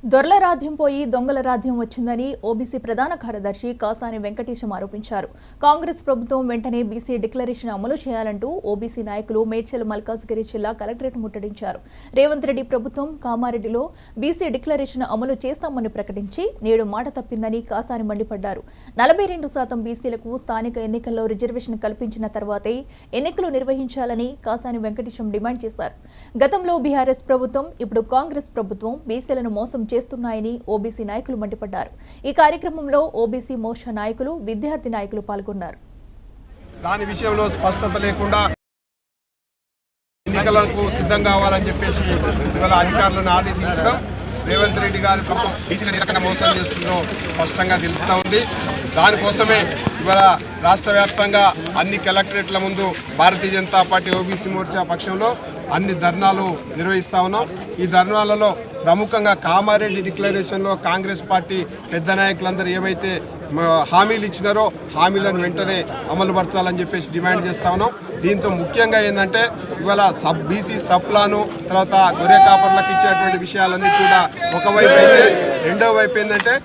దొరల రాధ్యం పోయి దొంగల రాధ్యం వచ్చిందని ఓబీసీ ప్రధాన కార్యదర్శి కాసాని వెంకటేశం ఆరోపించారు. కాంగ్రెస్ ప్రభుత్వం వెంటనే బీసీ డిక్లరేషన్ అమలు చేయాలంటూ ఓబీసీ నాయకులు మేడ్చల్ మల్కాజ్గిరి జిల్లా కలెక్టరేట్ ముట్టడించారు. రేవంత్ రెడ్డి ప్రభుత్వం కామారెడ్డిలో బీసీ డిక్లరేషన్ అమలు చేస్తామని ప్రకటించి నేడు మాట తప్పిందని కాసాని మండిపడ్డారు. 42% బీసీలకు స్థానిక ఎన్నికల్లో రిజర్వేషన్ కల్పించిన తర్వాతే ఎన్నికలు నిర్వహించాలని కాసాని వెంకటేశం డిమాండ్ చేశారు. గతంలో బీఆర్ఎస్ ప్రభుత్వం, ఇప్పుడు కాంగ్రెస్ ప్రభుత్వం బీసీలను మోసం చేస్తున్నాయని ఓబీసీ నాయకులు మండిపడ్డారు. ఈ కార్యక్రమంలో ఓబీసీ మోర్చా నాయకులు, విద్యార్థి నాయకులు పాల్గొన్నారు. దాని విషయంలో స్పష్టత లేకుండా ఎన్నికలకు సిద్ధం కావాలని చెప్పేసి ఇవాళ అధికారులను ఆదేశించడం రేవంత్ రెడ్డి గారి బీసీలను ఏ రకంగా మోసం చేస్తుందో స్పష్టంగా తెలుపుతా ఉంది. దానికోసమే ఇవాళ రాష్ట్ర వ్యాప్తంగా అన్ని కలెక్టరేట్ల ముందు భారతీయ జనతా పార్టీ ఓబీసీ మోర్చా పక్షంలో అన్ని ధర్నాలు నిర్వహిస్తా ఉన్నాం. ఈ ధర్నాలలో ప్రముఖంగా కామారెడ్డి డిక్లరేషన్లో కాంగ్రెస్ పార్టీ పెద్ద నాయకులందరూ ఏవైతే హామీలు ఇచ్చినారో హామీలను వెంటనే అమలుపరచాలని చెప్పేసి డిమాండ్ చేస్తా ఉన్నాం. దీంతో ముఖ్యంగా ఏంటంటే ఇవాళ బీసీ సప్లాను తర్వాత గొర్రె కాపర్లకు ఇచ్చేటువంటి విషయాలన్నీ కూడా ఒకవైపు అయితే, రెండో వైపు ఏంటంటే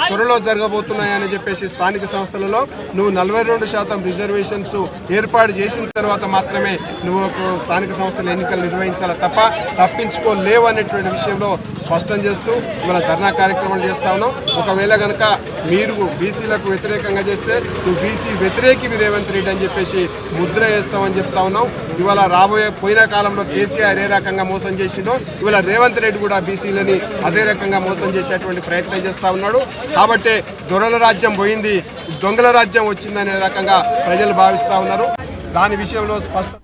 త్వరలో జరగబోతున్నాయని చెప్పేసి స్థానిక సంస్థలలో నువ్వు 42% రిజర్వేషన్స్ ఏర్పాటు చేసిన తర్వాత మాత్రమే నువ్వు స్థానిక సంస్థల ఎన్నికలు నిర్వహించాలి తప్ప తప్పించుకోలేవు అనేటువంటి విషయంలో స్పష్టం చేస్తూ ఇవాళ ధర్నా కార్యక్రమాలు చేస్తా ఉన్నాం. ఒకవేళ కనుక మీరు బీసీలకు వ్యతిరేకంగా చేస్తే నువ్వు బీసీ వ్యతిరేకి రేవంత్ రెడ్డి అని చెప్పేసి ముద్ర వేస్తామని చెప్తా ఉన్నాం. ఇవాళ పోయిన కాలంలో కేసీఆర్ ఏ రకంగా మోసం చేసిందో ఇవాళ రేవంత్ రెడ్డి కూడా బీసీలని అదే రకంగా మోసం చేసేటువంటి ప్రయత్నం చేస్తూ ఉన్నాడు. కాబట్టి దొరల రాజ్యం పోయింది, దొంగల రాజ్యం వచ్చిందనే రకంగా ప్రజలు భావిస్తూ ఉన్నారు. దాని విషయంలో స్పష్టత